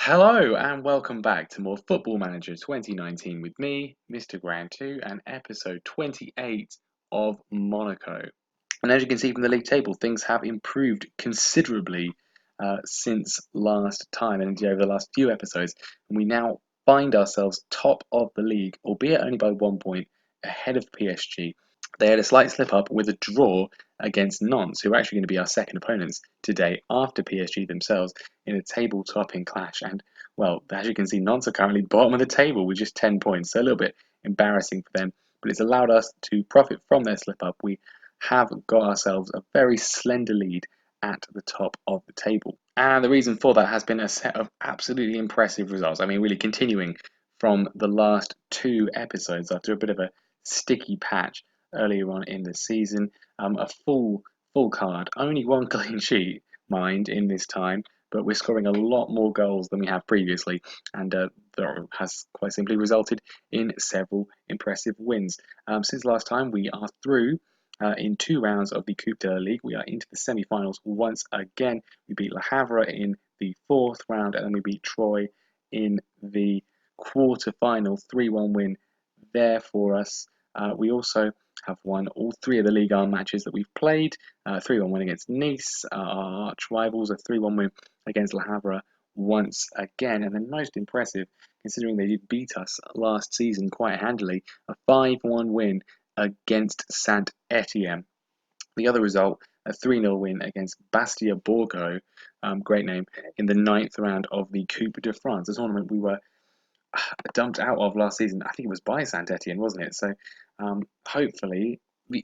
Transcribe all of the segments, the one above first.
Hello and welcome back to more Football Manager 2019 with me, Mr. Grand 2, and episode 28 of Monaco. And as you can see from the league table, things have improved considerably since last time and indeed over the last few episodes. And we now find ourselves top of the league, albeit only by 1 point ahead of PSG. They had a slight slip up with a draw against Nantes, who are actually going to be our second opponents today after PSG themselves in a table topping clash. And, well, as you can see, Nantes are currently bottom of the table with just 10 points, so a little bit embarrassing for them. But it's allowed us to profit from their slip up. We have got ourselves a very slender lead at the top of the table. And the reason for that has been a set of absolutely impressive results. I mean, really continuing from the last two episodes after a bit of a sticky patch earlier on in the season. A full card, only one clean sheet, mind, in this time, but we're scoring a lot more goals than we have previously, and that has quite simply resulted in several impressive wins. Since last time, we are through in 2 rounds of the Coupe de la Ligue. We are into the semi-finals once again. We beat Le Havre in the fourth round, and then we beat Troyes in the quarter-final, 3-1 win there for us. We also have won all three of the Ligue 1 matches that we've played. 3-1 win against Nice, our arch rivals, a 3-1 win against Le Havre once again. And then most impressive, considering they did beat us last season quite handily, a 5-1 win against Saint Etienne. The other result, a 3-0 win against Bastia Borgo, great name, in the ninth round of the Coupe de France, a tournament we were dumped out of last season. I think it was by Saint Etienne, wasn't it? So hopefully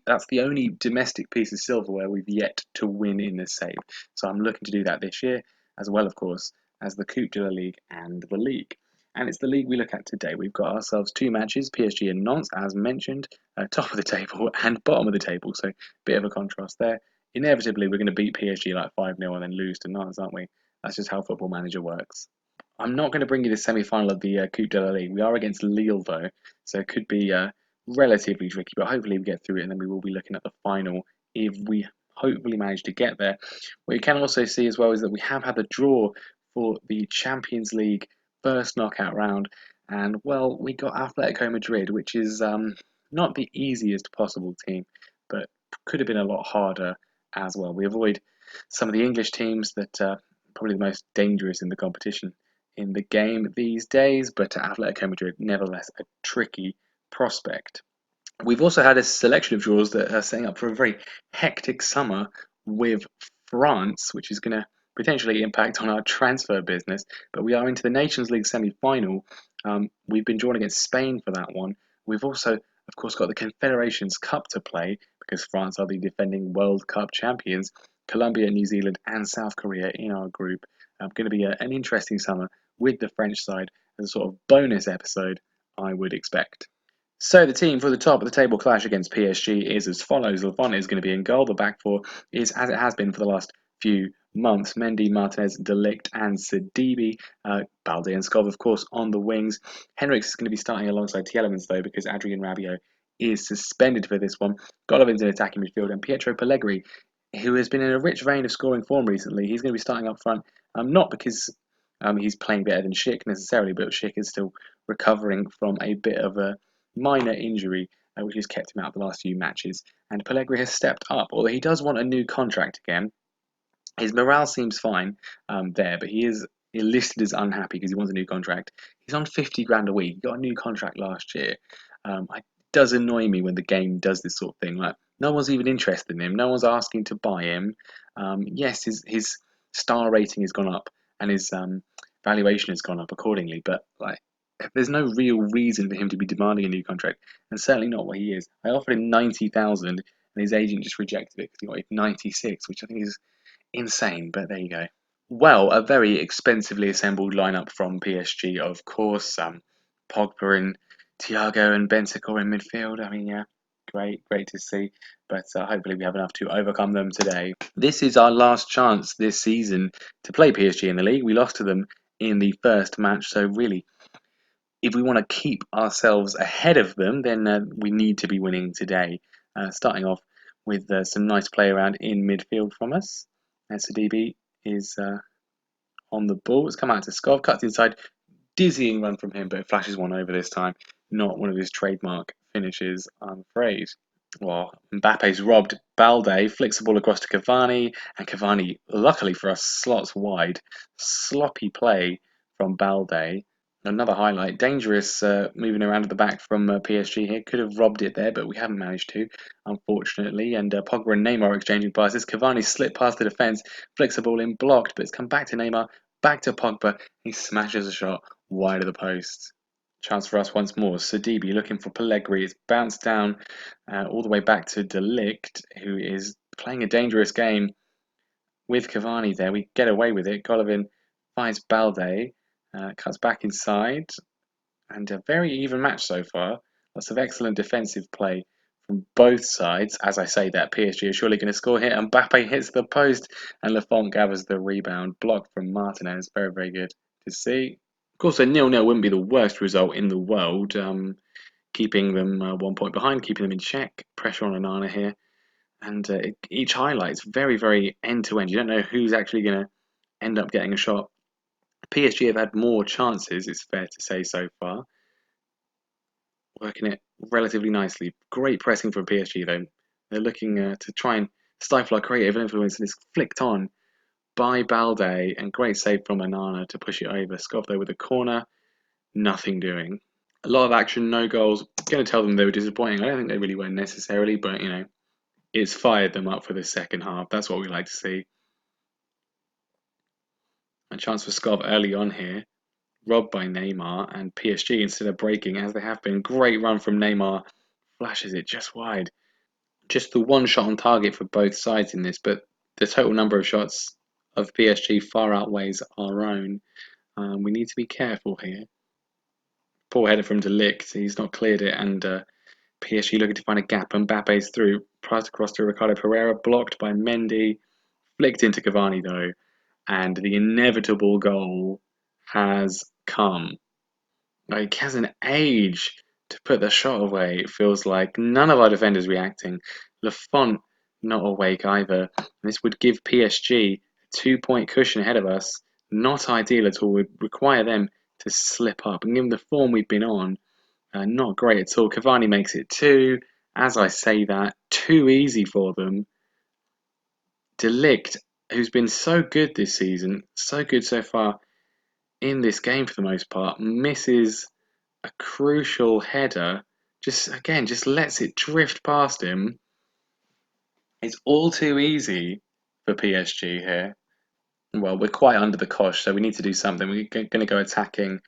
that's the only domestic piece of silverware we've yet to win in this save. So I'm looking to do that this year, as well, of course, as the Coupe de la Ligue and the league. And it's the league we look at today. We've got ourselves two matches, PSG and Nantes, as mentioned, top of the table and bottom of the table. So bit of a contrast there. Inevitably, we're going to beat PSG like 5-0 and then lose to Nantes, aren't we? That's just how Football Manager works. I'm not going to bring you the semi-final of the Coupe de la Ligue. We are against Lille, though, so it could be relatively tricky, but hopefully we get through it, and then we will be looking at the final if we hopefully manage to get there. What you can also see as well is that we have had the draw for the Champions League first knockout round, and, well, we got Atletico Madrid, which is not the easiest possible team, but could have been a lot harder as well. We avoid some of the English teams that are probably the most dangerous in the competition in the game these days, but Atletico Madrid, nevertheless, a tricky prospect. We've also had a selection of draws that are setting up for a very hectic summer with France, which is going to potentially impact on our transfer business. But we are into the Nations League semi-final. We've been drawn against Spain for that one. We've also, of course, got the Confederations Cup to play because France are the defending World Cup champions. Colombia, New Zealand, and South Korea in our group. Going to be an interesting summer with the French side as a sort of bonus episode, I would expect. So the team for the top of the table clash against PSG is as follows. Lafont is going to be in goal. The back four is as it has been for the last few months. Mendy, Martinez, De Ligt and Sidibe. Balde and Skov, of course, on the wings. Henriks is going to be starting alongside Tielemans, though, because Adrien Rabiot is suspended for this one. Golovin's in attacking midfield, and Pietro Pellegrini, who has been in a rich vein of scoring form recently, he's going to be starting up front. Not because he's playing better than Schick necessarily, but Schick is still recovering from a bit of a minor injury, which has kept him out the last few matches. And Pellegrini has stepped up, although he does want a new contract again. His morale seems fine there, but he is listed as unhappy because he wants a new contract. He's on 50 grand a week. He got a new contract last year. It does annoy me when the game does this sort of thing. Like, no one's even interested in him. No one's asking to buy him. Yes, his star rating has gone up and his valuation has gone up accordingly, but like, there's no real reason for him to be demanding a new contract, and certainly not what he is. I offered him 90,000, and his agent just rejected it because he wanted 96, which I think is insane, but there you go. Well, a very expensively assembled lineup from PSG, of course. Pogba and Thiago and Bentancur in midfield. I mean, yeah, great to see. But hopefully we have enough to overcome them today. This is our last chance this season to play PSG in the league. We lost to them in the first match, so really, if we want to keep ourselves ahead of them, then we need to be winning today. Starting off with some nice play around in midfield from us. And Sidibe is on the ball. It's come out to Skov, cuts inside, dizzying run from him, but it flashes one over this time. Not one of his trademark finishes, I'm afraid. Well, Mbappe's robbed Balde, flicks the ball across to Cavani, and Cavani, luckily for us, slots wide. Sloppy play from Balde. Another highlight. Dangerous moving around at the back from PSG here. Could have robbed it there, but we haven't managed to, unfortunately. And Pogba and Neymar are exchanging passes. Cavani slipped past the defence, flicks the ball in, blocked, but it's come back to Neymar, back to Pogba. He smashes a shot wide of the post. Chance for us once more. Sidibe looking for Pellegrini. It's bounced down all the way back to De Ligt, who is playing a dangerous game with Cavani there. We get away with it. Golovin finds Balde, cuts back inside, and a very even match so far. Lots of excellent defensive play from both sides. As I say that, PSG is surely going to score here. Mbappe hits the post, and Lafont gathers the rebound. Blocked from Martinez. Very, very good to see. Of course, a 0-0 wouldn't be the worst result in the world. Keeping them 1 point behind, keeping them in check. Pressure on Onana here. And each highlight's very, very end-to-end. You don't know who's actually going to end up getting a shot. PSG have had more chances, it's fair to say, so far. Working it relatively nicely. Great pressing from PSG, though. They're looking to try and stifle our creative influence, and it's flicked on by Balde, and great save from Onana to push it over. Skov, though, with a corner. Nothing doing. A lot of action, no goals. Going to tell them they were disappointing. I don't think they really were necessarily, but, you know, it's fired them up for the second half. That's what we like to see. A chance for Skov early on here. Robbed by Neymar, and PSG, instead of breaking, as they have been, great run from Neymar. Flashes it just wide. Just the one shot on target for both sides in this, but the total number of shots of PSG far outweighs our own. We need to be careful here. Poor header from De Ligt. He's not cleared it, and PSG looking to find a gap. Mbappe's through. Pressed across to Ricardo Pereira. Blocked by Mendy. Flicked into Cavani, though. And the inevitable goal has come. Like, it has an age to put the shot away. It feels like none of our defenders reacting. Lafont not awake either. This would give PSG a 2 point cushion ahead of us. Not ideal at all. Would require them to slip up. And given the form we've been on, not great at all. Cavani makes it 2. As I say that, too easy for them. De Ligt, who's been so good this season, so good so far in this game for the most part, misses a crucial header. Just lets it drift past him. It's all too easy for PSG here. Well, we're quite under the cosh, so we need to do something. We're going to go attacking.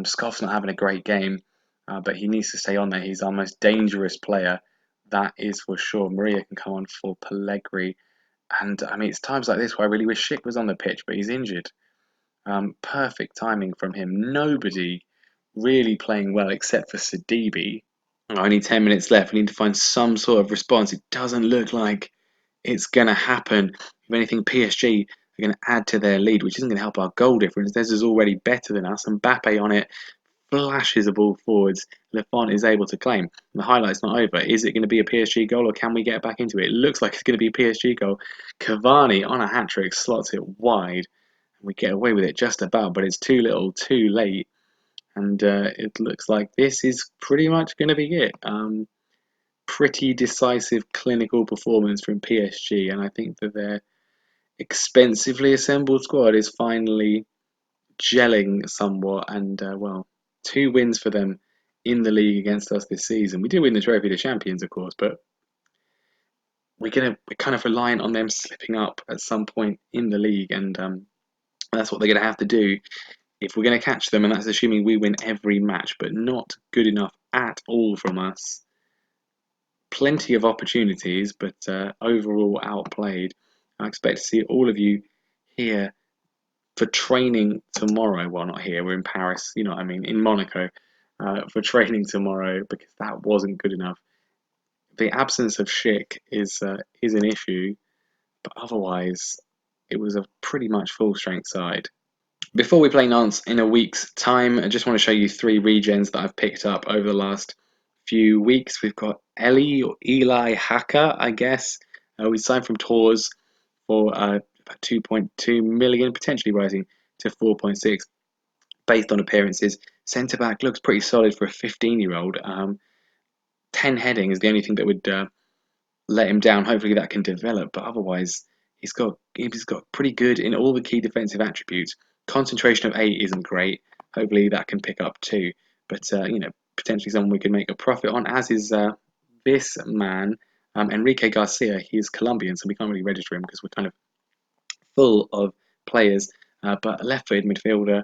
Scott's not having a great game, but he needs to stay on there. He's our most dangerous player, that is for sure. Maria can come on for Pellegrini. And I mean, it's times like this where I really wish Schick was on the pitch, but he's injured. Perfect timing from him. Nobody really playing well except for Sidibe. Only 10 minutes left. We need to find some sort of response. It doesn't look like it's going to happen. If anything, PSG are going to add to their lead, which isn't going to help our goal difference. Theirs is already better than us. And Mbappe on it flashes the ball forwards. Lafont is able to claim. The highlight's not over. Is it going to be a PSG goal, or can we get back into it? It looks like it's going to be a PSG goal. Cavani on a hat-trick slots it wide. We get away with it just about, but it's too little, too late. And it looks like this is pretty much going to be it. Pretty decisive clinical performance from PSG, and I think that their expensively assembled squad is finally gelling somewhat. And well, 2 wins for them in the league against us this season. We did win the Trophy of Champions, of course, but we're kind of reliant on them slipping up at some point in the league, and that's what they're going to have to do if we're going to catch them, and that's assuming we win every match, but not good enough at all from us. Plenty of opportunities, but overall outplayed. I expect to see all of you here for training tomorrow. Well, not here, we're in Paris, you know what I mean, in Monaco, for training tomorrow, because that wasn't good enough. The absence of Schick is an issue, but otherwise, it was a pretty much full strength side. Before we play Nantes in a week's time, I just want to show you 3 regens that I've picked up over the last few weeks. We've got Eli Hacker, I guess. We signed from Tours for about 2.2 million, potentially rising to 4.6 based on appearances. Centre back looks pretty solid for a 15-year-old. 10 heading is the only thing that would let him down. Hopefully that can develop, but otherwise he's got pretty good in all the key defensive attributes. Concentration of 8 isn't great. Hopefully that can pick up too. But potentially someone we could make a profit on, as is this man, Enrique Garcia. He is Colombian, so we can't really register him because we're kind of full of players. But a left-footed midfielder,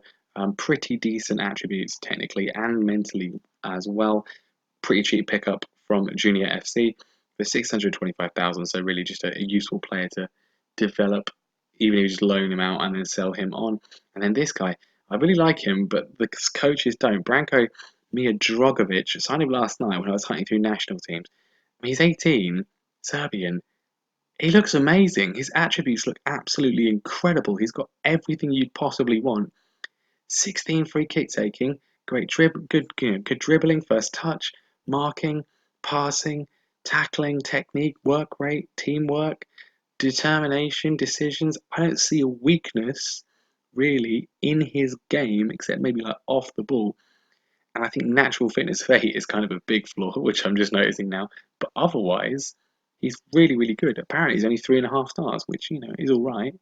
pretty decent attributes technically and mentally as well. Pretty cheap pickup from Junior FC for 625,000. So really just a useful player to develop, even if you just loan him out and then sell him on. And then this guy, I really like him, but the coaches don't. Branko Miodrogovic signed him last night when I was hunting through national teams. He's 18, Serbian. He looks amazing. His attributes look absolutely incredible. He's got everything you'd possibly want. 16 free kick taking, great good dribbling, first touch, marking, passing, tackling, technique, work rate, teamwork, determination, decisions. I don't see a weakness really in his game except maybe like off the ball. And I think natural fitness for 8 is kind of a big flaw, which I'm just noticing now. But otherwise, he's really, really good. Apparently, he's only 3.5 stars, which is all right.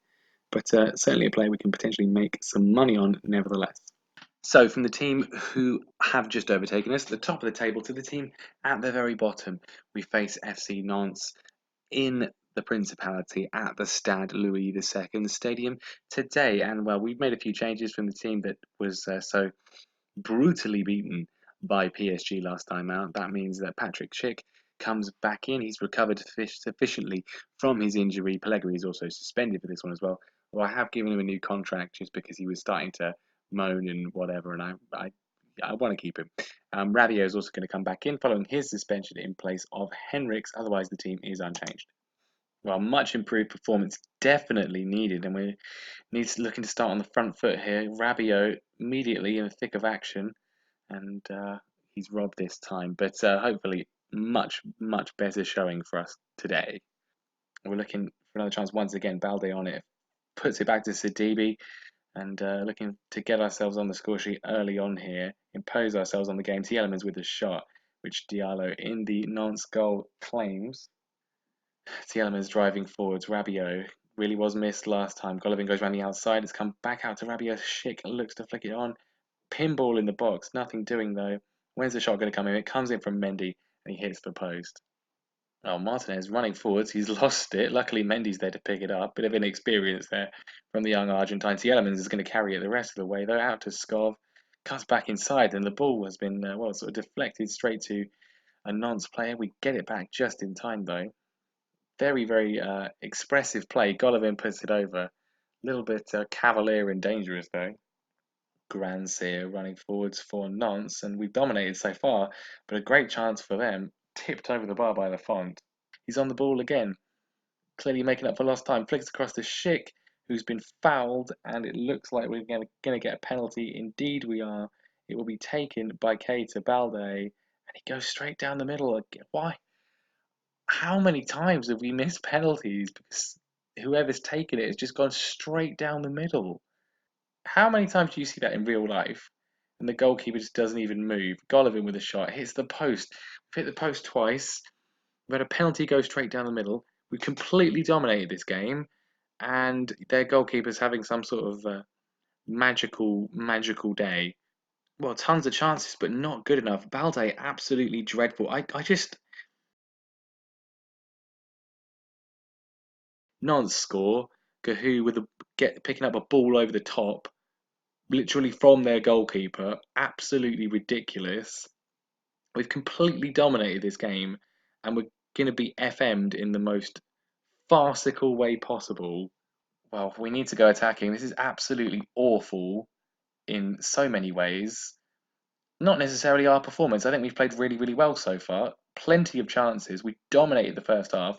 But certainly a player we can potentially make some money on, nevertheless. So, from the team who have just overtaken us, the top of the table, to the team at the very bottom, we face FC Nantes in the Principality at the Stade Louis II Stadium today. And well, we've made a few changes from the team that was so brutally beaten by PSG last time out. That means that Patrick Schick comes back in. He's recovered sufficiently from his injury. Pellegrini is also suspended for this one as well. Well, I have given him a new contract just because he was starting to moan and whatever, and I want to keep him. Rabiot is also going to come back in following his suspension in place of Henriks. Otherwise, the team is unchanged. Well, much improved performance definitely needed, and we're looking to start on the front foot here. Rabiot immediately in the thick of action, and he's robbed this time, but hopefully much better showing for us today. We're looking for another chance once again. Balde on it, puts it back to Sidibe, and looking to get ourselves on the score sheet early on here, impose ourselves on the game. Tielemans with a shot, which Diallo in the Nantes goal claims. Tielemans driving forwards. Rabiot really was missed last time. Golovin goes around the outside. It's come back out to Rabiot. Schick looks to flick it on. Pinball in the box. Nothing doing though. When's the shot going to come in? It comes in from Mendy and he hits the post. Oh, Martinez running forwards. He's lost it. Luckily, Mendy's there to pick it up. Bit of inexperience there from the young Argentine. Tielemans is going to carry it the rest of the way though. Out to Skov. Cuts back inside and the ball has been, sort of deflected straight to a Nantes player. We get it back just in time though. Very, very expressive play. Golovin puts it over. A little bit cavalier and dangerous though. Grandsir running forwards for Nantes, and we've dominated so far, but a great chance for them. Tipped over the bar by Lafont. He's on the ball again, clearly making up for lost time. Flicks across to Schick, who's been fouled, and it looks like we're going to get a penalty. Indeed, we are. It will be taken by Keita Balde, and he goes straight down the middle. Why? How many times have we missed penalties because whoever's taken it has just gone straight down the middle? How many times do you see that in real life? And the goalkeeper just doesn't even move. Golovin with a shot hits the post. We've hit the post twice. We've had a penalty go straight down the middle. We completely dominated this game, and their goalkeeper's having some sort of magical day. Well, tons of chances, but not good enough. Balde absolutely dreadful. I just Nantes score. Gahoo with picking up a ball over the top, literally from their goalkeeper. Absolutely ridiculous. We've completely dominated this game, and we're going to be FM'd in the most farcical way possible. Well, we need to go attacking. This is absolutely awful in so many ways. Not necessarily our performance. I think we've played really, really well so far. Plenty of chances. We dominated the first half.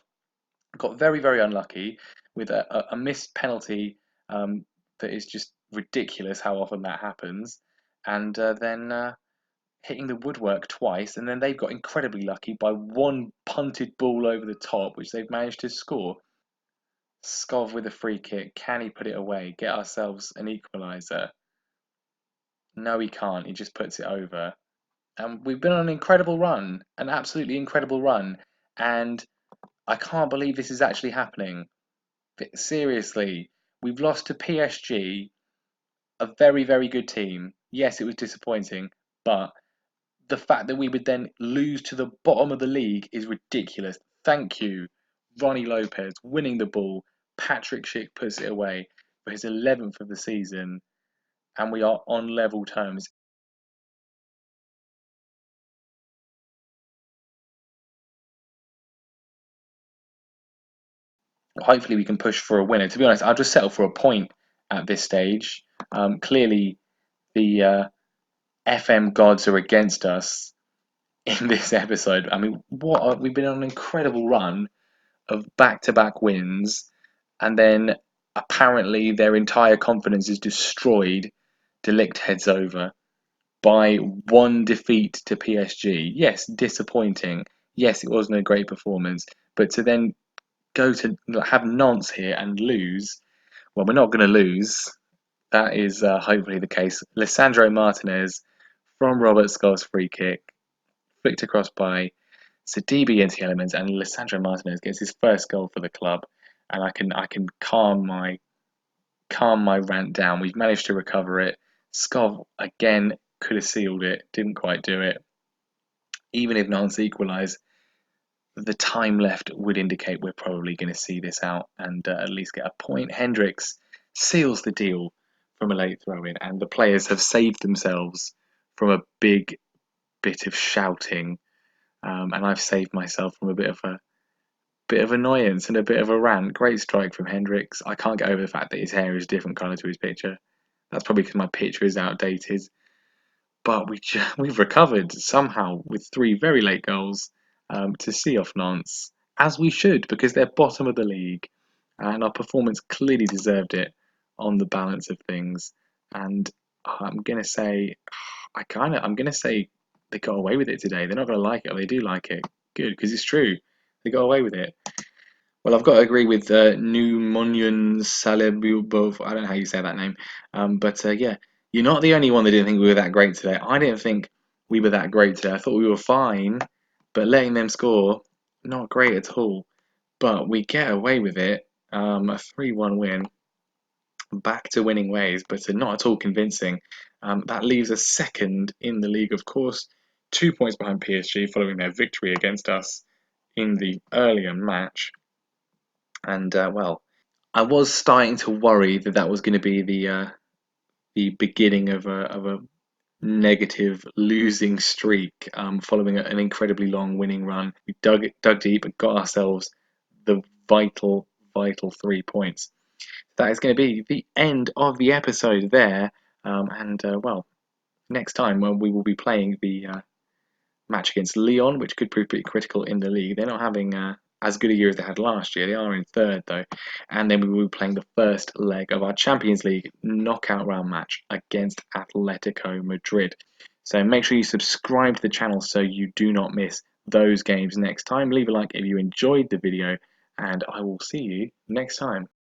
Got very, very unlucky with a missed penalty that is just ridiculous how often that happens. And then hitting the woodwork twice, and then they've got incredibly lucky by one punted ball over the top, which they've managed to score. Skov with a free kick. Can he put it away? Get ourselves an equaliser? No, he can't. He just puts it over. And we've been on an incredible run, an absolutely incredible run. And I can't believe this is actually happening. Seriously, we've lost to PSG, a very, very good team. Yes, it was disappointing, but the fact that we would then lose to the bottom of the league is ridiculous. Thank you, Ronnie Lopez, winning the ball. Patrick Schick puts it away for his 11th of the season, and we are on level terms. Hopefully, we can push for a winner. To be honest, I'll just settle for a point at this stage. Clearly, the FM gods are against us in this episode. I mean, we've been on an incredible run of back-to-back wins, and then apparently their entire confidence is destroyed. De Ligt heads over by one defeat to PSG. Yes, disappointing. Yes, it wasn't a great performance, but to then go to have Nantes here and lose, well, we're not going to lose. That is hopefully the case. Lisandro Martinez from Robert Scott's free kick, flicked across by Sidibe into the elements, and Lisandro Martinez gets his first goal for the club. And I can calm my rant down. We've managed to recover it. Skov again could have sealed it, didn't quite do it. Even if Nantes equalise, the time left would indicate we're probably going to see this out and at least get a point. Hendricks seals the deal from a late throw-in, and the players have saved themselves from a big bit of shouting, and I've saved myself from a bit of annoyance and a bit of a rant. Great strike from Hendricks. I can't get over the fact that his hair is a different colour to his picture. That's probably because my picture is outdated. But we've recovered somehow with three very late goals to see off Nantes, as we should, because they're bottom of the league, and our performance clearly deserved it on the balance of things. And I'm gonna say, I'm gonna say they got away with it today. They're not gonna like it, or they do like it. Good, because it's true. They got away with it. Well, I've got to agree with Numonyan Salebubov. I don't know how you say that name. But yeah, you're not the only one that didn't think we were that great today. I didn't think we were that great today. I thought we were fine, but letting them score, not great at all. But we get away with it. A 3-1 win, back to winning ways, but not at all convincing. That leaves us second in the league, of course, 2 points behind PSG following their victory against us in the earlier match. And well, I was starting to worry that that was going to be the beginning of a negative losing streak following an incredibly long winning run. We dug deep and got ourselves the vital 3 points. That is going to be the end of the episode there. And well, next time when we will be playing the match against Lyon, which could prove pretty critical in the league. They're not having as good a year as they had last year. They are in third, though. And then we will be playing the first leg of our Champions League knockout round match against Atletico Madrid. So make sure you subscribe to the channel so you do not miss those games next time. Leave a like if you enjoyed the video, and I will see you next time.